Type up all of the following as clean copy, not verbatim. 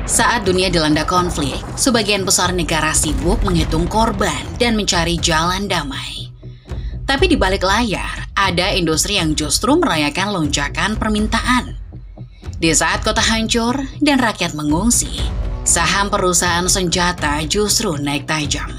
Saat dunia dilanda konflik, sebagian besar negara sibuk menghitung korban dan mencari jalan damai. Tapi di balik layar, ada industri yang justru merayakan lonjakan permintaan. Di saat kota hancur dan rakyat mengungsi, saham perusahaan senjata justru naik tajam.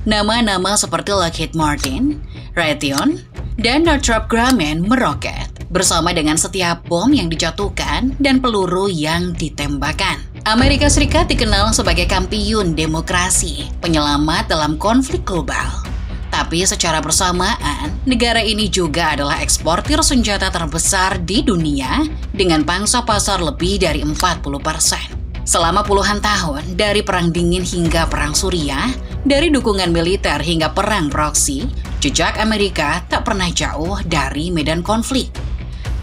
Nama-nama seperti Lockheed Martin, Raytheon, dan Northrop Grumman meroket bersama dengan setiap bom yang dijatuhkan dan peluru yang ditembakkan. Amerika Serikat dikenal sebagai kampiun demokrasi, penyelamat dalam konflik global. Tapi secara bersamaan, negara ini juga adalah eksportir senjata terbesar di dunia dengan pangsa pasar lebih dari 40%. Selama puluhan tahun, dari Perang Dingin hingga Perang Suriah, dari dukungan militer hingga perang proksi, jejak Amerika tak pernah jauh dari medan konflik.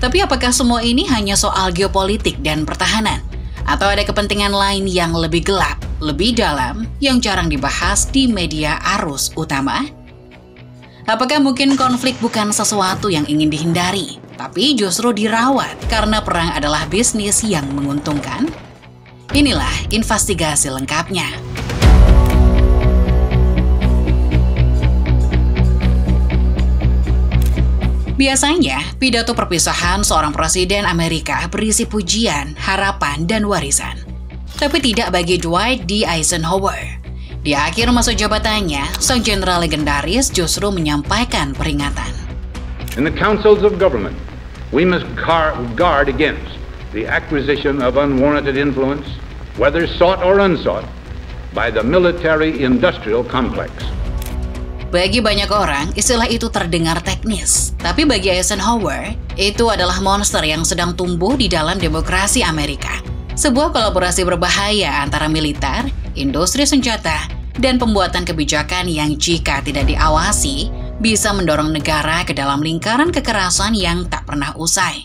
Tapi apakah semua ini hanya soal geopolitik dan pertahanan? Atau ada kepentingan lain yang lebih gelap, lebih dalam, yang jarang dibahas di media arus utama? Apakah mungkin konflik bukan sesuatu yang ingin dihindari, tapi justru dirawat karena perang adalah bisnis yang menguntungkan? Inilah investigasi lengkapnya. Biasanya, pidato perpisahan seorang presiden Amerika berisi pujian, harapan, dan warisan. Tapi tidak bagi Dwight D. Eisenhower. Di akhir masa jabatannya, sang jenderal legendaris justru menyampaikan peringatan. In the councils of government, we must guard against the acquisition of unwarranted influence, whether sought or unsought, by the military-industrial complex. Bagi banyak orang, istilah itu terdengar teknis. Tapi bagi Eisenhower, itu adalah monster yang sedang tumbuh di dalam demokrasi Amerika. Sebuah kolaborasi berbahaya antara militer, industri senjata, dan pembuatan kebijakan yang jika tidak diawasi, bisa mendorong negara ke dalam lingkaran kekerasan yang tak pernah usai.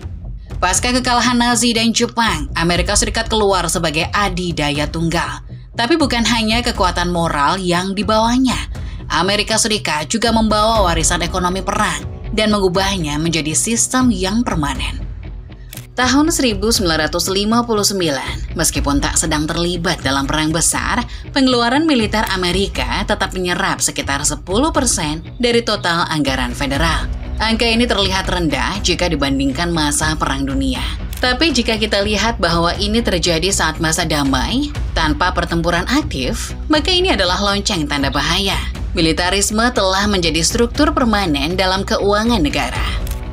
Pasca kekalahan Nazi dan Jepang, Amerika Serikat keluar sebagai adidaya tunggal. Tapi bukan hanya kekuatan moral yang dibawanya. Amerika Serikat juga membawa warisan ekonomi perang dan mengubahnya menjadi sistem yang permanen. Tahun 1959, meskipun tak sedang terlibat dalam perang besar, pengeluaran militer Amerika tetap menyerap sekitar 10% dari total anggaran federal. Angka ini terlihat rendah jika dibandingkan masa Perang Dunia. Tapi jika kita lihat bahwa ini terjadi saat masa damai, tanpa pertempuran aktif, maka ini adalah lonceng tanda bahaya. Militarisme telah menjadi struktur permanen dalam keuangan negara.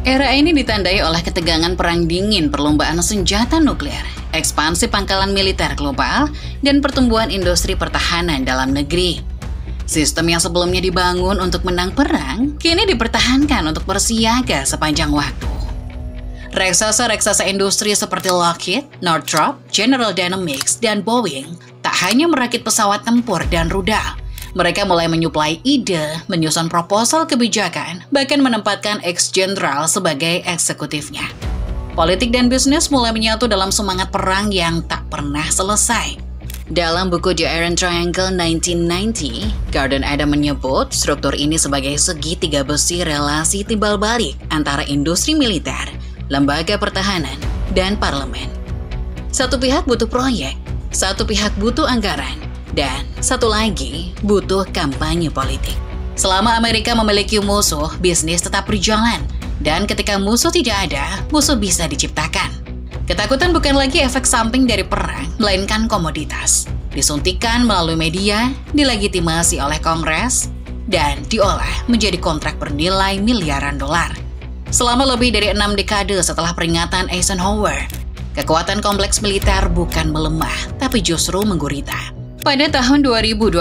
Era ini ditandai oleh ketegangan Perang Dingin, perlombaan senjata nuklir, ekspansi pangkalan militer global, dan pertumbuhan industri pertahanan dalam negeri. Sistem yang sebelumnya dibangun untuk menang perang, kini dipertahankan untuk bersiaga sepanjang waktu. Raksasa-raksasa industri seperti Lockheed, Northrop, General Dynamics, dan Boeing tak hanya merakit pesawat tempur dan rudal. Mereka mulai menyuplai ide, menyusun proposal kebijakan, bahkan menempatkan ex-jenderal sebagai eksekutifnya. Politik dan bisnis mulai menyatu dalam semangat perang yang tak pernah selesai. Dalam buku The Iron Triangle 1990, Gordon Adam menyebut struktur ini sebagai segitiga besi relasi timbal balik antara industri militer, lembaga pertahanan, dan parlemen. Satu pihak butuh proyek, satu pihak butuh anggaran, dan satu lagi butuh kampanye politik. Selama Amerika memiliki musuh, bisnis tetap berjalan. Dan ketika musuh tidak ada, musuh bisa diciptakan. Ketakutan bukan lagi efek samping dari perang, melainkan komoditas. Disuntikan melalui media, dilegitimasi oleh Kongres, dan diolah menjadi kontrak bernilai miliaran dolar. Selama lebih dari 6 dekade setelah peringatan Eisenhower, kekuatan kompleks militer bukan melemah, tapi justru menggurita. Pada tahun 2024,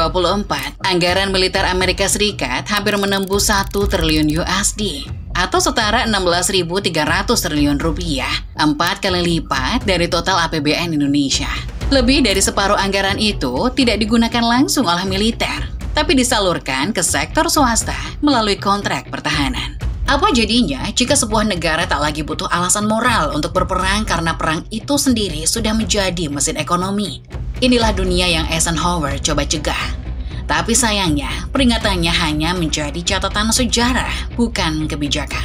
anggaran militer Amerika Serikat hampir menembus 1 triliun USD atau setara 16.300 triliun rupiah, 4 kali lipat dari total APBN Indonesia. Lebih dari separuh anggaran itu tidak digunakan langsung oleh militer, tapi disalurkan ke sektor swasta melalui kontrak pertahanan. Apa jadinya jika sebuah negara tak lagi butuh alasan moral untuk berperang karena perang itu sendiri sudah menjadi mesin ekonomi? Inilah dunia yang Eisenhower coba cegah. Tapi sayangnya, peringatannya hanya menjadi catatan sejarah, bukan kebijakan.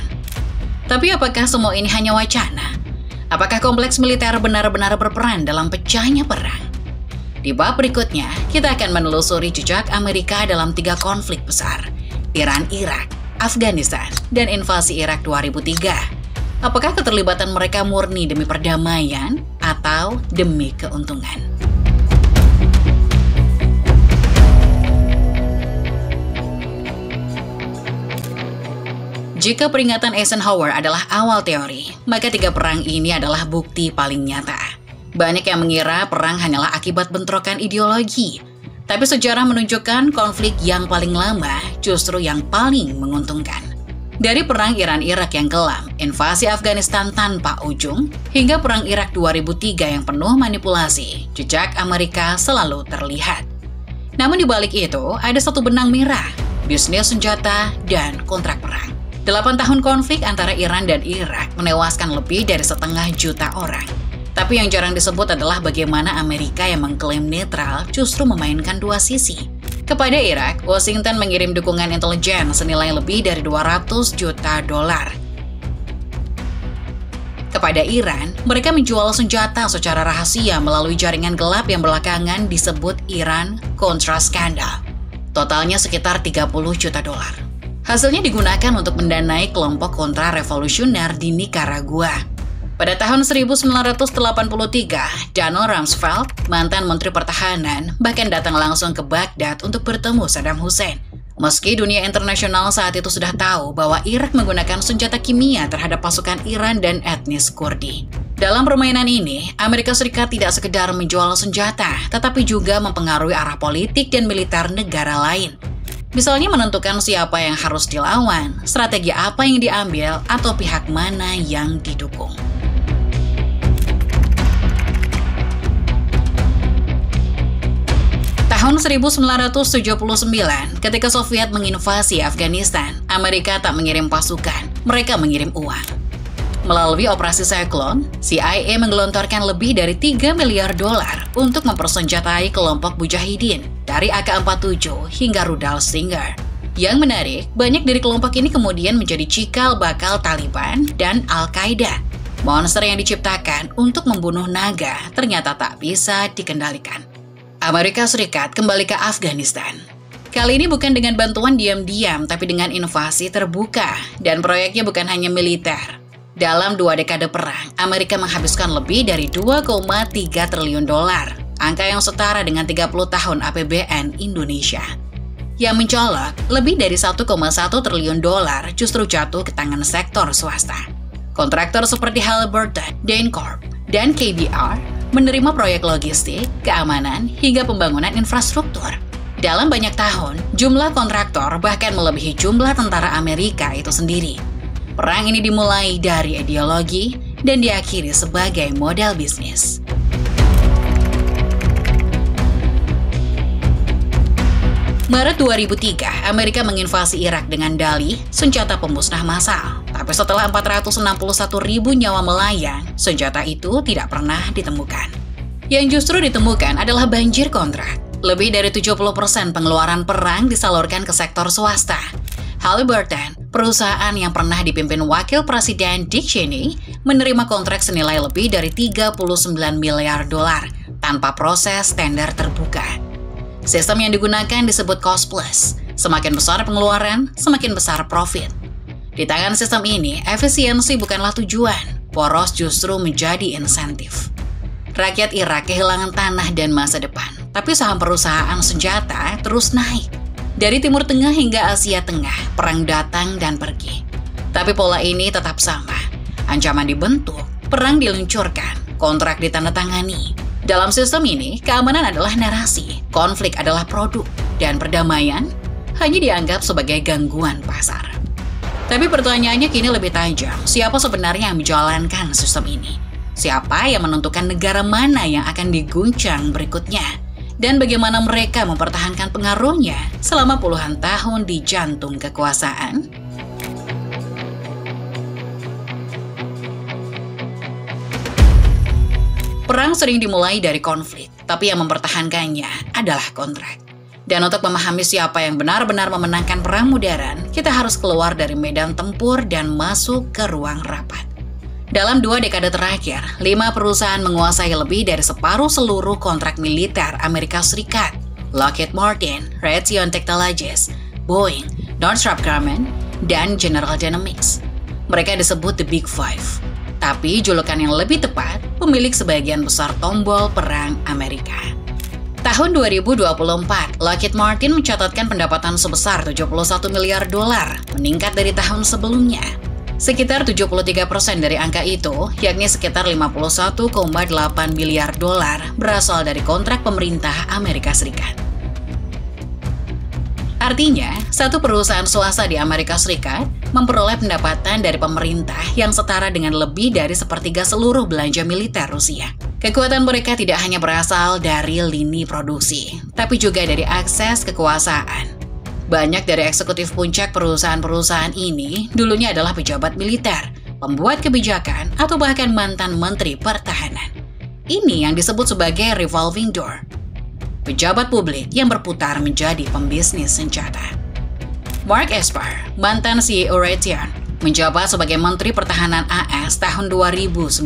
Tapi apakah semua ini hanya wacana? Apakah kompleks militer benar-benar berperan dalam pecahnya perang? Di bab berikutnya, kita akan menelusuri jejak Amerika dalam 3 konflik besar, Iran, Irak, Afghanistan, dan invasi Irak 2003. Apakah keterlibatan mereka murni demi perdamaian atau demi keuntungan? Jika peringatan Eisenhower adalah awal teori, maka 3 perang ini adalah bukti paling nyata. Banyak yang mengira perang hanyalah akibat bentrokan ideologi, tapi sejarah menunjukkan konflik yang paling lama justru yang paling menguntungkan. Dari perang Iran-Irak yang kelam, invasi Afghanistan tanpa ujung, hingga perang Irak 2003 yang penuh manipulasi, jejak Amerika selalu terlihat. Namun di balik itu, ada satu benang merah, bisnis senjata dan kontrak perang. 8 tahun konflik antara Iran dan Irak menewaskan lebih dari 500 juta orang. Tapi yang jarang disebut adalah bagaimana Amerika yang mengklaim netral justru memainkan 2 sisi. Kepada Irak, Washington mengirim dukungan intelijen senilai lebih dari 200 juta dolar. Kepada Iran, mereka menjual senjata secara rahasia melalui jaringan gelap yang belakangan disebut Iran-Contra Scandal. Totalnya sekitar 30 juta dolar. Hasilnya digunakan untuk mendanai kelompok kontra-revolusioner di Nicaragua. Pada tahun 1983, Donald Rumsfeld, mantan Menteri Pertahanan, bahkan datang langsung ke Baghdad untuk bertemu Saddam Hussein. Meski dunia internasional saat itu sudah tahu bahwa Irak menggunakan senjata kimia terhadap pasukan Iran dan etnis Kurdi. Dalam permainan ini, Amerika Serikat tidak sekedar menjual senjata, tetapi juga mempengaruhi arah politik dan militer negara lain. Misalnya menentukan siapa yang harus dilawan, strategi apa yang diambil, atau pihak mana yang didukung. Tahun 1979, ketika Soviet menginvasi Afghanistan, Amerika tak mengirim pasukan, mereka mengirim uang. Melalui operasi Cyclone, CIA menggelontorkan lebih dari 3 miliar dolar untuk mempersenjatai kelompok mujahidin dari AK-47 hingga rudal Stinger. Yang menarik, banyak dari kelompok ini kemudian menjadi cikal bakal Taliban dan Al-Qaeda. Monster yang diciptakan untuk membunuh naga ternyata tak bisa dikendalikan. Amerika Serikat kembali ke Afghanistan. Kali ini bukan dengan bantuan diam-diam, tapi dengan invasi terbuka, dan proyeknya bukan hanya militer. Dalam 2 dekade perang, Amerika menghabiskan lebih dari 2,3 triliun dolar, angka yang setara dengan 30 tahun APBN Indonesia. Yang mencolok, lebih dari 1,1 triliun dolar justru jatuh ke tangan sektor swasta. Kontraktor seperti Halliburton, Dencorp, dan KBR menerima proyek logistik, keamanan, hingga pembangunan infrastruktur. Dalam banyak tahun, jumlah kontraktor bahkan melebihi jumlah tentara Amerika itu sendiri. Perang ini dimulai dari ideologi dan diakhiri sebagai model bisnis. Maret 2003, Amerika menginvasi Irak dengan dalih senjata pemusnah massal. Tapi setelah 461.000 nyawa melayang, senjata itu tidak pernah ditemukan. Yang justru ditemukan adalah banjir kontrak. Lebih dari 70% pengeluaran perang disalurkan ke sektor swasta. Halliburton, perusahaan yang pernah dipimpin Wakil Presiden Dick Cheney, menerima kontrak senilai lebih dari 39 miliar dolar tanpa proses tender terbuka. Sistem yang digunakan disebut cost plus. Semakin besar pengeluaran, semakin besar profit. Di tangan sistem ini, efisiensi bukanlah tujuan, poros justru menjadi insentif. Rakyat Irak kehilangan tanah dan masa depan, tapi saham perusahaan senjata terus naik. Dari Timur Tengah hingga Asia Tengah, perang datang dan pergi. Tapi pola ini tetap sama. Ancaman dibentuk, perang diluncurkan, kontrak ditandatangani. Dalam sistem ini, keamanan adalah narasi, konflik adalah produk, dan perdamaian hanya dianggap sebagai gangguan pasar. Tapi pertanyaannya kini lebih tajam, siapa sebenarnya yang menjalankan sistem ini? Siapa yang menentukan negara mana yang akan diguncang berikutnya? Dan bagaimana mereka mempertahankan pengaruhnya selama puluhan tahun di jantung kekuasaan? Perang sering dimulai dari konflik, tapi yang mempertahankannya adalah kontrak. Dan untuk memahami siapa yang benar-benar memenangkan perang modern, kita harus keluar dari medan tempur dan masuk ke ruang rapat. Dalam 2 dekade terakhir, 5 perusahaan menguasai lebih dari separuh seluruh kontrak militer Amerika Serikat. Lockheed Martin, Raytheon Technologies, Boeing, Northrop Grumman, dan General Dynamics. Mereka disebut The Big Five. Tapi julukan yang lebih tepat, pemilik sebagian besar tombol perang Amerika. Tahun 2024, Lockheed Martin mencatatkan pendapatan sebesar 71 miliar dolar, meningkat dari tahun sebelumnya. Sekitar 73% dari angka itu, yakni sekitar 51,8 miliar dolar, berasal dari kontrak pemerintah Amerika Serikat. Artinya, satu perusahaan swasta di Amerika Serikat memperoleh pendapatan dari pemerintah yang setara dengan lebih dari sepertiga seluruh belanja militer Rusia. Kekuatan mereka tidak hanya berasal dari lini produksi, tapi juga dari akses kekuasaan. Banyak dari eksekutif puncak perusahaan-perusahaan ini dulunya adalah pejabat militer, pembuat kebijakan, atau bahkan mantan menteri pertahanan. Ini yang disebut sebagai revolving door. Pejabat publik yang berputar menjadi pembisnis senjata. Mark Esper, mantan CEO Raytheon, menjabat sebagai Menteri Pertahanan AS tahun 2019.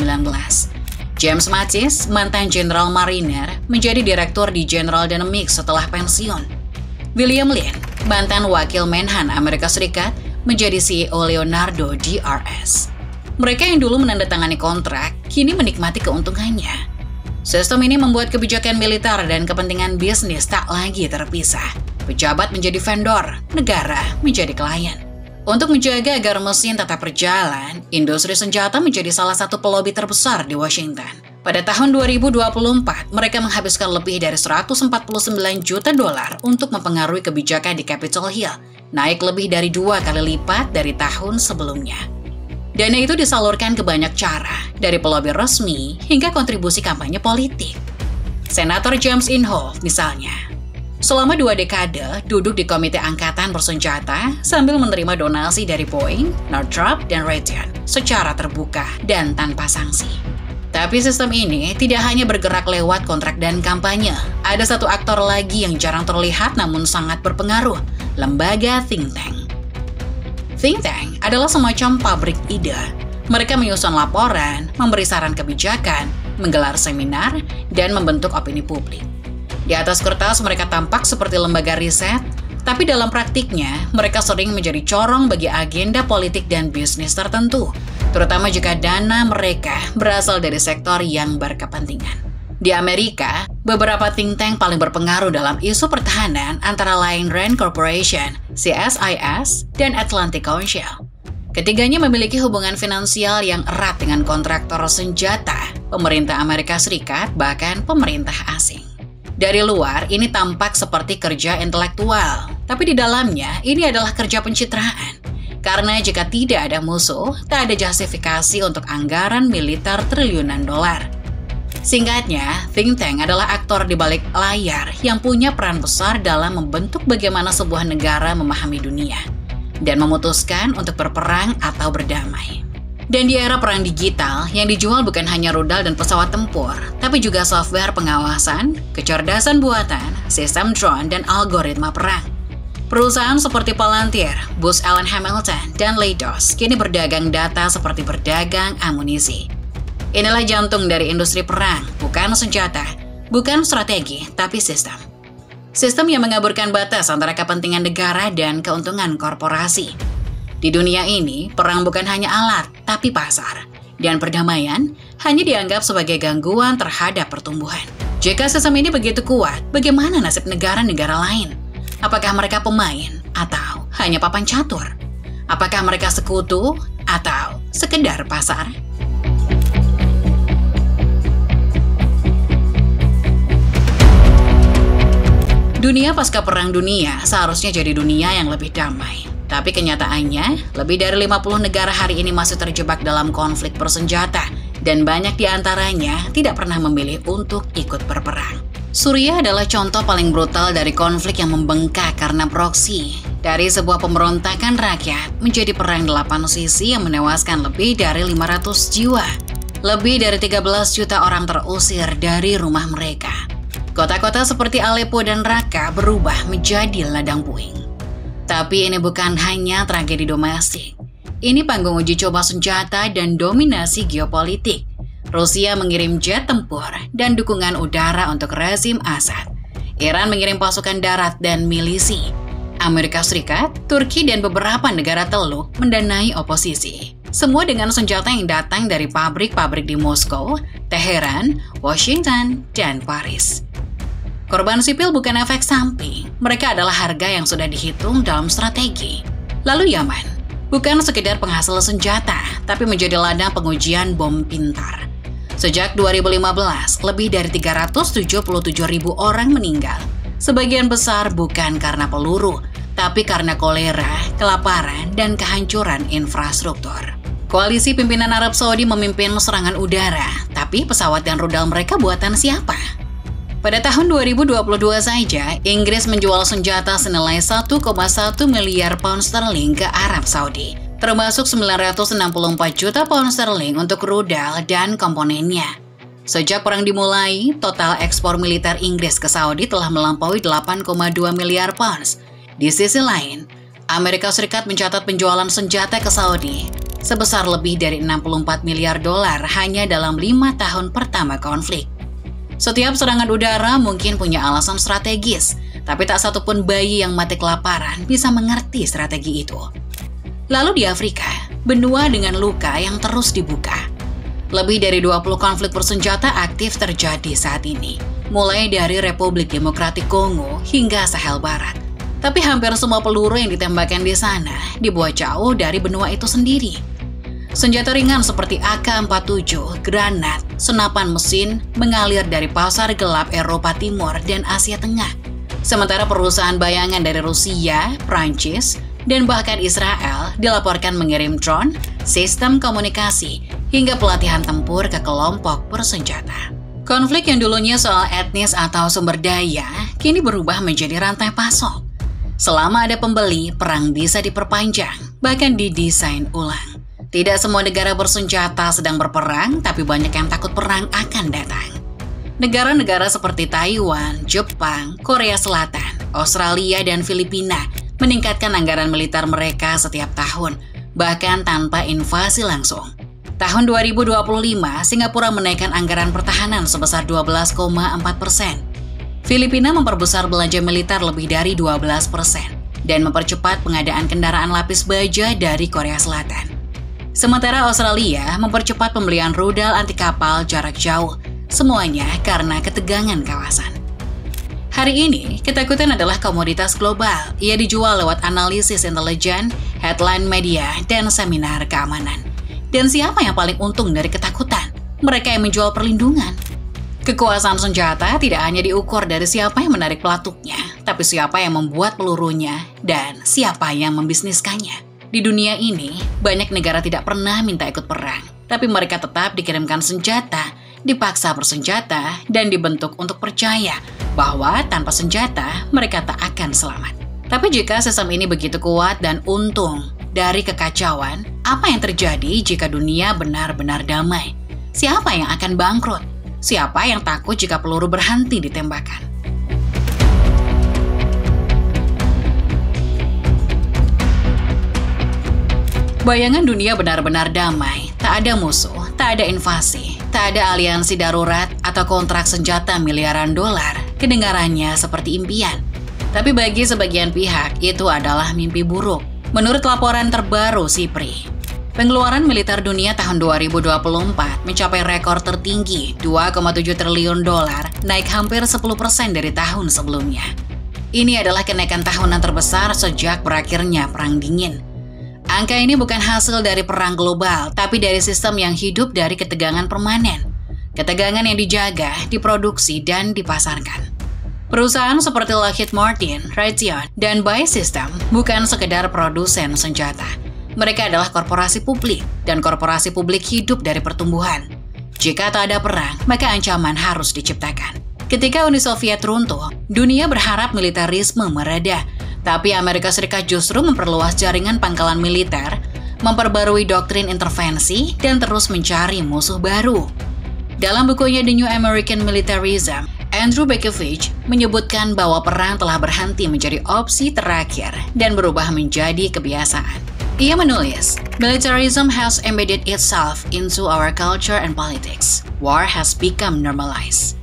James Mattis, mantan General Mariner, menjadi Direktur di General Dynamics setelah pensiun. William Lin, mantan Wakil Menhan Amerika Serikat, menjadi CEO Leonardo DRS. Mereka yang dulu menandatangani kontrak, kini menikmati keuntungannya. Sistem ini membuat kebijakan militer dan kepentingan bisnis tak lagi terpisah. Pejabat menjadi vendor, negara menjadi klien. Untuk menjaga agar mesin tetap berjalan, industri senjata menjadi salah satu pelobi terbesar di Washington. Pada tahun 2024, mereka menghabiskan lebih dari 149 juta dolar untuk mempengaruhi kebijakan di Capitol Hill, naik lebih dari 2 kali lipat dari tahun sebelumnya. Dana itu disalurkan ke banyak cara, dari pelobi resmi hingga kontribusi kampanye politik. Senator James Inhofe misalnya, selama 2 dekade duduk di Komite Angkatan Bersenjata sambil menerima donasi dari Boeing, Northrop, dan Raytheon secara terbuka dan tanpa sanksi. Tapi sistem ini tidak hanya bergerak lewat kontrak dan kampanye. Ada satu aktor lagi yang jarang terlihat namun sangat berpengaruh, lembaga think tank. Think tank adalah semacam pabrik ide. Mereka menyusun laporan, memberi saran kebijakan, menggelar seminar, dan membentuk opini publik. Di atas kertas mereka tampak seperti lembaga riset, tapi dalam praktiknya mereka sering menjadi corong bagi agenda politik dan bisnis tertentu, terutama jika dana mereka berasal dari sektor yang berkepentingan. Di Amerika, beberapa think tank paling berpengaruh dalam isu pertahanan antara lain Rand Corporation, CSIS, dan Atlantic Council. Ketiganya memiliki hubungan finansial yang erat dengan kontraktor senjata, pemerintah Amerika Serikat, bahkan pemerintah asing. Dari luar, ini tampak seperti kerja intelektual, tapi di dalamnya ini adalah kerja pencitraan. Karena jika tidak ada musuh, tak ada justifikasi untuk anggaran militer triliunan dolar. Singkatnya, think tank adalah aktor di balik layar yang punya peran besar dalam membentuk bagaimana sebuah negara memahami dunia dan memutuskan untuk berperang atau berdamai. Dan di era perang digital, yang dijual bukan hanya rudal dan pesawat tempur, tapi juga software pengawasan, kecerdasan buatan, sistem drone, dan algoritma perang. Perusahaan seperti Palantir, Booz Allen Hamilton, dan Leidos kini berdagang data seperti berdagang amunisi. Inilah jantung dari industri perang, bukan senjata, bukan strategi, tapi sistem. Sistem yang mengaburkan batas antara kepentingan negara dan keuntungan korporasi. Di dunia ini, perang bukan hanya alat, tapi pasar. Dan perdamaian hanya dianggap sebagai gangguan terhadap pertumbuhan. Jika sistem ini begitu kuat, bagaimana nasib negara-negara lain? Apakah mereka pemain atau hanya papan catur? Apakah mereka sekutu atau sekedar pasar? Dunia pasca Perang Dunia seharusnya jadi dunia yang lebih damai. Tapi kenyataannya, lebih dari 50 negara hari ini masih terjebak dalam konflik bersenjata, dan banyak di antaranya tidak pernah memilih untuk ikut berperang. Suriah adalah contoh paling brutal dari konflik yang membengkak karena proksi. Dari sebuah pemberontakan rakyat menjadi perang 8 sisi yang menewaskan lebih dari 500 jiwa. Lebih dari 13 juta orang terusir dari rumah mereka. Kota-kota seperti Aleppo dan Raqqa berubah menjadi ladang puing. Tapi ini bukan hanya tragedi domestik. Ini panggung uji coba senjata dan dominasi geopolitik. Rusia mengirim jet tempur dan dukungan udara untuk rezim Assad. Iran mengirim pasukan darat dan milisi. Amerika Serikat, Turki, dan beberapa negara Teluk mendanai oposisi. Semua dengan senjata yang datang dari pabrik-pabrik di Moskow, Teheran, Washington, dan Paris. Korban sipil bukan efek samping, mereka adalah harga yang sudah dihitung dalam strategi. Lalu Yaman, bukan sekedar penghasil senjata, tapi menjadi ladang pengujian bom pintar. Sejak 2015, lebih dari 377.000 orang meninggal. Sebagian besar bukan karena peluru, tapi karena kolera, kelaparan, dan kehancuran infrastruktur. Koalisi pimpinan Arab Saudi memimpin serangan udara, tapi pesawat dan rudal mereka buatan siapa? Pada tahun 2022 saja, Inggris menjual senjata senilai 1,1 miliar pound sterling ke Arab Saudi, termasuk 964 juta pound sterling untuk rudal dan komponennya. Sejak perang dimulai, total ekspor militer Inggris ke Saudi telah melampaui 8,2 miliar pounds. Di sisi lain, Amerika Serikat mencatat penjualan senjata ke Saudi sebesar lebih dari 64 miliar dolar hanya dalam 5 tahun pertama konflik. Setiap serangan udara mungkin punya alasan strategis, tapi tak satupun bayi yang mati kelaparan bisa mengerti strategi itu. Lalu di Afrika, benua dengan luka yang terus dibuka. Lebih dari 20 konflik bersenjata aktif terjadi saat ini, mulai dari Republik Demokratik Kongo hingga Sahel Barat. Tapi hampir semua peluru yang ditembakkan di sana dibuat jauh dari benua itu sendiri. Senjata ringan seperti AK-47, granat, senapan mesin mengalir dari pasar gelap Eropa Timur dan Asia Tengah. Sementara perusahaan bayangan dari Rusia, Prancis, dan bahkan Israel dilaporkan mengirim drone, sistem komunikasi, hingga pelatihan tempur ke kelompok bersenjata. Konflik yang dulunya soal etnis atau sumber daya, kini berubah menjadi rantai pasok. Selama ada pembeli, perang bisa diperpanjang, bahkan didesain ulang. Tidak semua negara bersenjata sedang berperang, tapi banyak yang takut perang akan datang. Negara-negara seperti Taiwan, Jepang, Korea Selatan, Australia, dan Filipina meningkatkan anggaran militer mereka setiap tahun, bahkan tanpa invasi langsung. Tahun 2025, Singapura menaikkan anggaran pertahanan sebesar 12,4%. Filipina memperbesar belanja militer lebih dari 12% dan mempercepat pengadaan kendaraan lapis baja dari Korea Selatan. Sementara Australia mempercepat pembelian rudal anti kapal jarak jauh, semuanya karena ketegangan kawasan. Hari ini, ketakutan adalah komoditas global. Ia dijual lewat analisis intelijen, headline media, dan seminar keamanan. Dan siapa yang paling untung dari ketakutan? Mereka yang menjual perlindungan. Kekuasaan senjata tidak hanya diukur dari siapa yang menarik pelatuknya, tapi siapa yang membuat pelurunya dan siapa yang membisniskannya. Di dunia ini, banyak negara tidak pernah minta ikut perang, tapi mereka tetap dikirimkan senjata, dipaksa bersenjata, dan dibentuk untuk percaya bahwa tanpa senjata mereka tak akan selamat. Tapi jika sistem ini begitu kuat dan untung dari kekacauan, apa yang terjadi jika dunia benar-benar damai? Siapa yang akan bangkrut? Siapa yang takut jika peluru berhenti ditembakkan? Bayangan dunia benar-benar damai, tak ada musuh, tak ada invasi, tak ada aliansi darurat atau kontrak senjata miliaran dolar, kedengarannya seperti impian. Tapi bagi sebagian pihak, itu adalah mimpi buruk. Menurut laporan terbaru SIPRI, pengeluaran militer dunia tahun 2024 mencapai rekor tertinggi 2,7 triliun dolar, naik hampir 10% dari tahun sebelumnya. Ini adalah kenaikan tahunan terbesar sejak berakhirnya Perang Dingin. Angka ini bukan hasil dari perang global, tapi dari sistem yang hidup dari ketegangan permanen. Ketegangan yang dijaga, diproduksi, dan dipasarkan. Perusahaan seperti Lockheed Martin, Raytheon, dan Buy System bukan sekedar produsen senjata. Mereka adalah korporasi publik, dan korporasi publik hidup dari pertumbuhan. Jika tak ada perang, maka ancaman harus diciptakan. Ketika Uni Soviet runtuh, dunia berharap militerisme mereda, tapi Amerika Serikat justru memperluas jaringan pangkalan militer, memperbarui doktrin intervensi, dan terus mencari musuh baru. Dalam bukunya The New American Militarism, Andrew Bekovich menyebutkan bahwa perang telah berhenti menjadi opsi terakhir dan berubah menjadi kebiasaan. Ia menulis, "Militarism has embedded itself into our culture and politics. War has become normalized."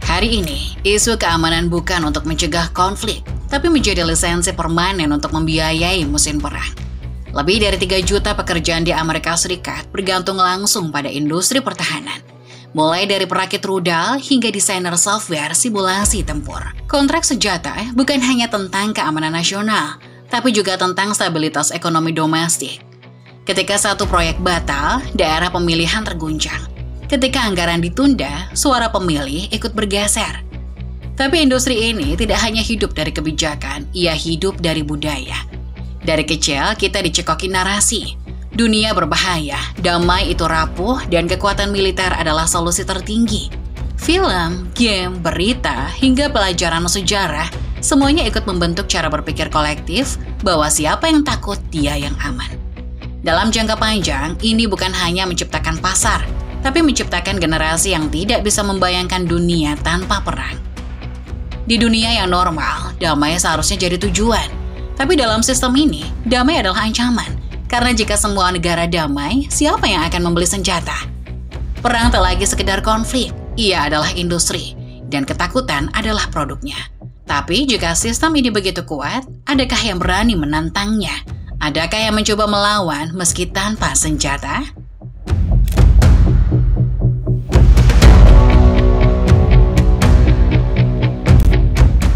Hari ini, isu keamanan bukan untuk mencegah konflik, tapi menjadi lisensi permanen untuk membiayai mesin perang. Lebih dari 3 juta pekerjaan di Amerika Serikat bergantung langsung pada industri pertahanan. Mulai dari perakit rudal hingga desainer software simulasi tempur. Kontrak senjata bukan hanya tentang keamanan nasional, tapi juga tentang stabilitas ekonomi domestik. Ketika satu proyek batal, daerah pemilihan terguncang. Ketika anggaran ditunda, suara pemilih ikut bergeser. Tapi industri ini tidak hanya hidup dari kebijakan, ia hidup dari budaya. Dari kecil, kita dicekoki narasi. Dunia berbahaya, damai itu rapuh, dan kekuatan militer adalah solusi tertinggi. Film, game, berita, hingga pelajaran sejarah, semuanya ikut membentuk cara berpikir kolektif bahwa siapa yang takut, dia yang aman. Dalam jangka panjang, ini bukan hanya menciptakan pasar, tapi menciptakan generasi yang tidak bisa membayangkan dunia tanpa perang. Di dunia yang normal, damai seharusnya jadi tujuan. Tapi dalam sistem ini, damai adalah ancaman. Karena jika semua negara damai, siapa yang akan membeli senjata? Perang tak lagi sekedar konflik, ia adalah industri, dan ketakutan adalah produknya. Tapi jika sistem ini begitu kuat, adakah yang berani menantangnya? Adakah yang mencoba melawan meski tanpa senjata?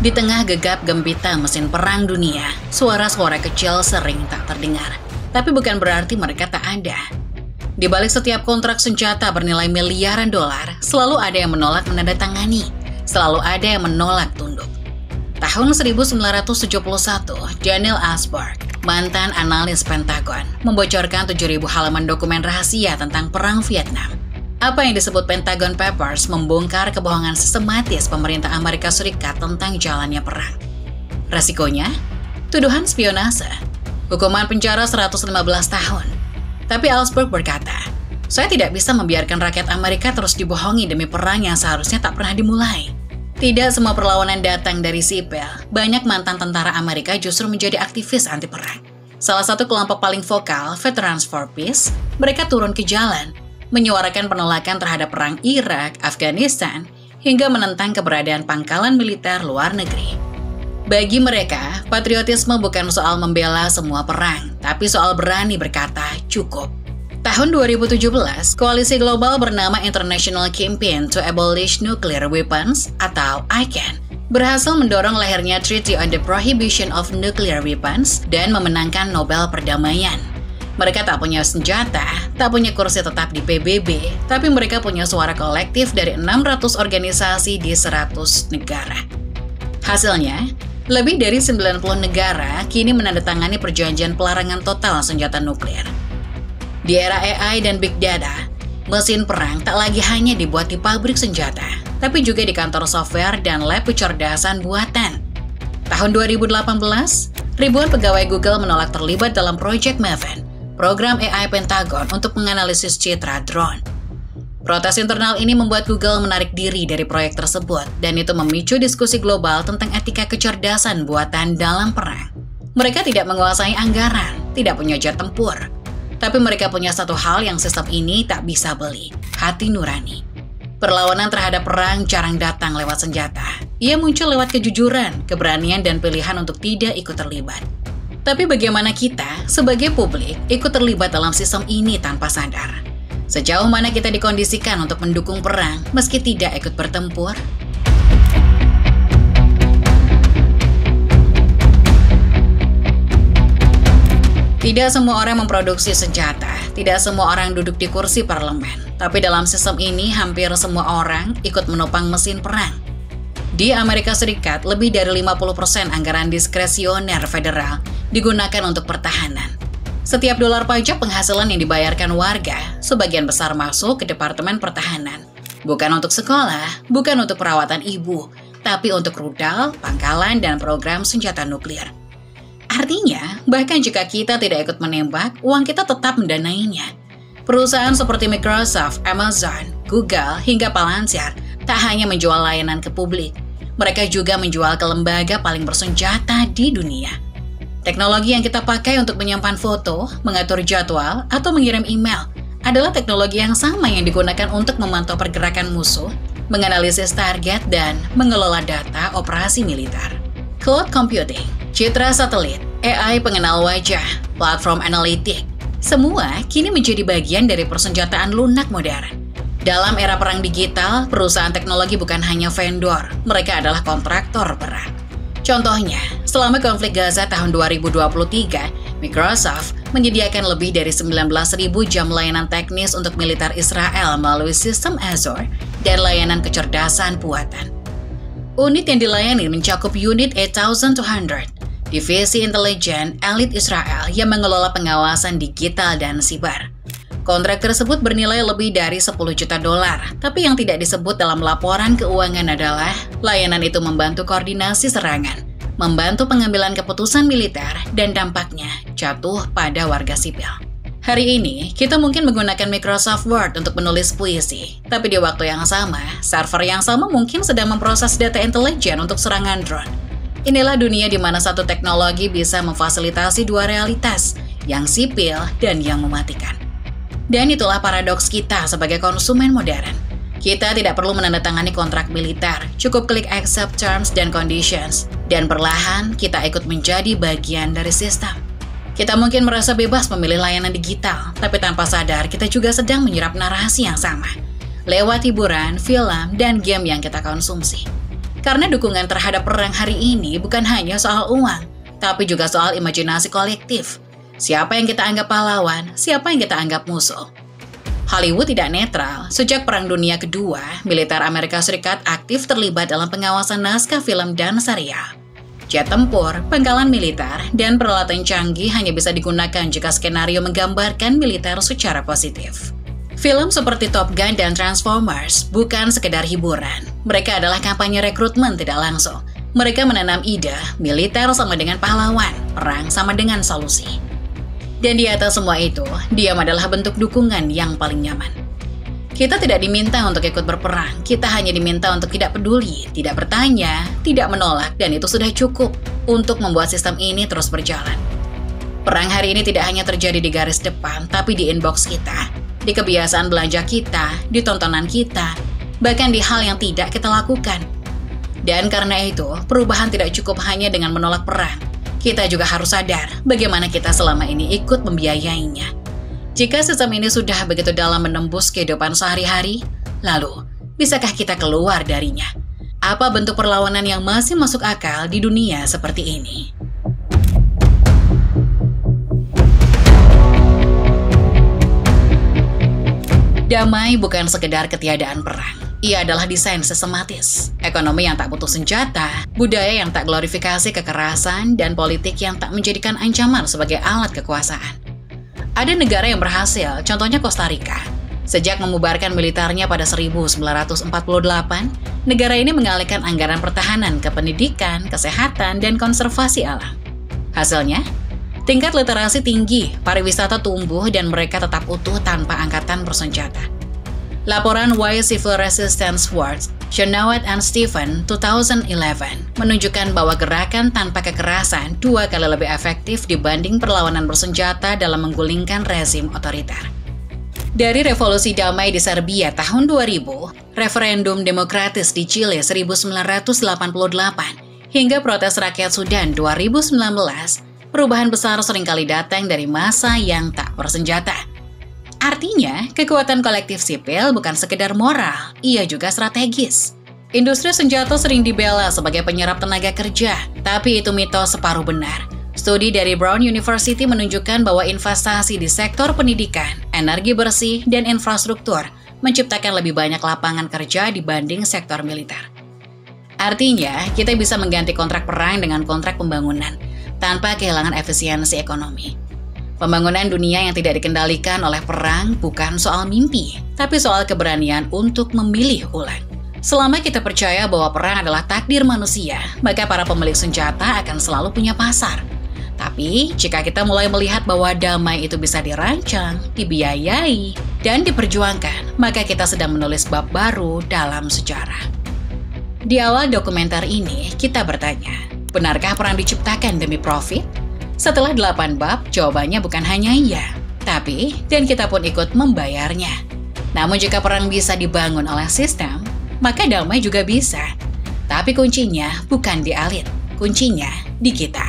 Di tengah gegap gempita mesin perang dunia, suara-suara kecil sering tak terdengar. Tapi bukan berarti mereka tak ada. Di balik setiap kontrak senjata bernilai miliaran dolar, selalu ada yang menolak menandatangani, selalu ada yang menolak tunduk. Tahun 1971, Daniel Ellsberg, mantan analis Pentagon, membocorkan 7.000 halaman dokumen rahasia tentang Perang Vietnam. Apa yang disebut Pentagon Papers membongkar kebohongan sistematis pemerintah Amerika Serikat tentang jalannya perang. Resikonya? Tuduhan spionase. Hukuman penjara 115 tahun. Tapi Ellsberg berkata, "Saya tidak bisa membiarkan rakyat Amerika terus dibohongi demi perang yang seharusnya tak pernah dimulai." Tidak semua perlawanan datang dari sipil. Banyak mantan tentara Amerika justru menjadi aktivis anti perang. Salah satu kelompok paling vokal, Veterans for Peace, mereka turun ke jalan, menyuarakan penolakan terhadap perang Irak, Afghanistan, hingga menentang keberadaan pangkalan militer luar negeri. Bagi mereka, patriotisme bukan soal membela semua perang, tapi soal berani berkata, cukup. Tahun 2017, koalisi global bernama International Campaign to Abolish Nuclear Weapons atau ICAN berhasil mendorong lahirnya Treaty on the Prohibition of Nuclear Weapons dan memenangkan Nobel Perdamaian. Mereka tak punya senjata, tak punya kursi tetap di PBB, tapi mereka punya suara kolektif dari 600 organisasi di 100 negara. Hasilnya, lebih dari 90 negara kini menandatangani perjanjian pelarangan total senjata nuklir. Di era AI dan Big Data, mesin perang tak lagi hanya dibuat di pabrik senjata, tapi juga di kantor software dan lab kecerdasan buatan. Tahun 2018, ribuan pegawai Google menolak terlibat dalam Project Maven, program AI Pentagon untuk menganalisis citra drone. Protes internal ini membuat Google menarik diri dari proyek tersebut, dan itu memicu diskusi global tentang etika kecerdasan buatan dalam perang. Mereka tidak menguasai anggaran, tidak punya jet tempur, tapi mereka punya satu hal yang sistem ini tak bisa beli, hati nurani. Perlawanan terhadap perang jarang datang lewat senjata. Ia muncul lewat kejujuran, keberanian, dan pilihan untuk tidak ikut terlibat. Tapi bagaimana kita, sebagai publik, ikut terlibat dalam sistem ini tanpa sadar? Sejauh mana kita dikondisikan untuk mendukung perang meski tidak ikut bertempur? Tidak semua orang memproduksi senjata, tidak semua orang duduk di kursi parlemen, tapi dalam sistem ini hampir semua orang ikut menopang mesin perang. Di Amerika Serikat, lebih dari 50% anggaran diskresioner federal digunakan untuk pertahanan. Setiap dolar pajak penghasilan yang dibayarkan warga, sebagian besar masuk ke Departemen Pertahanan. Bukan untuk sekolah, bukan untuk perawatan ibu, tapi untuk rudal, pangkalan, dan program senjata nuklir. Artinya, bahkan jika kita tidak ikut menembak, uang kita tetap mendanainya. Perusahaan seperti Microsoft, Amazon, Google, hingga Palantir tak hanya menjual layanan ke publik, mereka juga menjual ke lembaga paling bersenjata di dunia. Teknologi yang kita pakai untuk menyimpan foto, mengatur jadwal, atau mengirim email adalah teknologi yang sama yang digunakan untuk memantau pergerakan musuh, menganalisis target, dan mengelola data operasi militer. Cloud computing, citra satelit, AI pengenal wajah, platform analitik, semua kini menjadi bagian dari persenjataan lunak modern. Dalam era perang digital, perusahaan teknologi bukan hanya vendor, mereka adalah kontraktor perang. Contohnya, selama konflik Gaza tahun 2023, Microsoft menyediakan lebih dari 19.000 jam layanan teknis untuk militer Israel melalui sistem Azure dan layanan kecerdasan buatan. Unit yang dilayani mencakup unit 8200, divisi intelijen elit Israel yang mengelola pengawasan digital dan siber. Kontrak tersebut bernilai lebih dari 10 juta dolar, tapi yang tidak disebut dalam laporan keuangan adalah layanan itu membantu koordinasi serangan, membantu pengambilan keputusan militer, dan dampaknya jatuh pada warga sipil. Hari ini, kita mungkin menggunakan Microsoft Word untuk menulis puisi, tapi di waktu yang sama, server yang sama mungkin sedang memproses data intelijen untuk serangan drone. Inilah dunia di mana satu teknologi bisa memfasilitasi dua realitas, yang sipil dan yang mematikan. Dan itulah paradoks kita sebagai konsumen modern. Kita tidak perlu menandatangani kontrak militer, cukup klik accept terms dan conditions, dan perlahan kita ikut menjadi bagian dari sistem. Kita mungkin merasa bebas memilih layanan digital, tapi tanpa sadar kita juga sedang menyerap narasi yang sama, lewat hiburan, film, dan game yang kita konsumsi. Karena dukungan terhadap perang hari ini bukan hanya soal uang, tapi juga soal imajinasi kolektif. Siapa yang kita anggap pahlawan, siapa yang kita anggap musuh. Hollywood tidak netral. Sejak Perang Dunia Kedua, militer Amerika Serikat aktif terlibat dalam pengawasan naskah film dan serial. Jet tempur, pangkalan militer, dan peralatan canggih hanya bisa digunakan jika skenario menggambarkan militer secara positif. Film seperti Top Gun dan Transformers bukan sekedar hiburan. Mereka adalah kampanye rekrutmen tidak langsung. Mereka menanam ide, militer sama dengan pahlawan, perang sama dengan solusi. Dan di atas semua itu, diam adalah bentuk dukungan yang paling nyaman. Kita tidak diminta untuk ikut berperang, kita hanya diminta untuk tidak peduli, tidak bertanya, tidak menolak, dan itu sudah cukup untuk membuat sistem ini terus berjalan. Perang hari ini tidak hanya terjadi di garis depan, tapi di inbox kita, di kebiasaan belanja kita, di tontonan kita, bahkan di hal yang tidak kita lakukan. Dan karena itu, perubahan tidak cukup hanya dengan menolak perang. Kita juga harus sadar bagaimana kita selama ini ikut membiayainya. Jika sistem ini sudah begitu dalam menembus kehidupan sehari-hari, lalu bisakah kita keluar darinya? Apa bentuk perlawanan yang masih masuk akal di dunia seperti ini? Damai bukan sekedar ketiadaan perang. Ia adalah desain sistematis, ekonomi yang tak butuh senjata, budaya yang tak glorifikasi kekerasan, dan politik yang tak menjadikan ancaman sebagai alat kekuasaan. Ada negara yang berhasil, contohnya Costa Rica. Sejak memubarkan militernya pada 1948, negara ini mengalihkan anggaran pertahanan ke pendidikan, kesehatan, dan konservasi alam. Hasilnya, tingkat literasi tinggi, pariwisata tumbuh, dan mereka tetap utuh tanpa angkatan bersenjata. Laporan Why Civil Resistance Works, Chenoweth and Stephen 2011 menunjukkan bahwa gerakan tanpa kekerasan 2 kali lebih efektif dibanding perlawanan bersenjata dalam menggulingkan rezim otoriter. Dari revolusi damai di Serbia tahun 2000, referendum demokratis di Chile 1988, hingga protes rakyat Sudan 2019, perubahan besar seringkali datang dari massa yang tak bersenjata. Artinya, kekuatan kolektif sipil bukan sekedar moral, ia juga strategis. Industri senjata sering dibela sebagai penyerap tenaga kerja, tapi itu mitos separuh benar. Studi dari Brown University menunjukkan bahwa investasi di sektor pendidikan, energi bersih, dan infrastruktur menciptakan lebih banyak lapangan kerja dibanding sektor militer. Artinya, kita bisa mengganti kontrak perang dengan kontrak pembangunan, tanpa kehilangan efisiensi ekonomi. Pembangunan dunia yang tidak dikendalikan oleh perang bukan soal mimpi, tapi soal keberanian untuk memilih ulang. Selama kita percaya bahwa perang adalah takdir manusia, maka para pemilik senjata akan selalu punya pasar. Tapi, jika kita mulai melihat bahwa damai itu bisa dirancang, dibiayai, dan diperjuangkan, maka kita sedang menulis bab baru dalam sejarah. Di awal dokumenter ini, kita bertanya, benarkah perang diciptakan demi profit? Setelah 8 bab, jawabannya bukan hanya iya, tapi dan kita pun ikut membayarnya. Namun jika perang bisa dibangun oleh sistem, maka damai juga bisa. Tapi kuncinya bukan di elit, kuncinya di kita.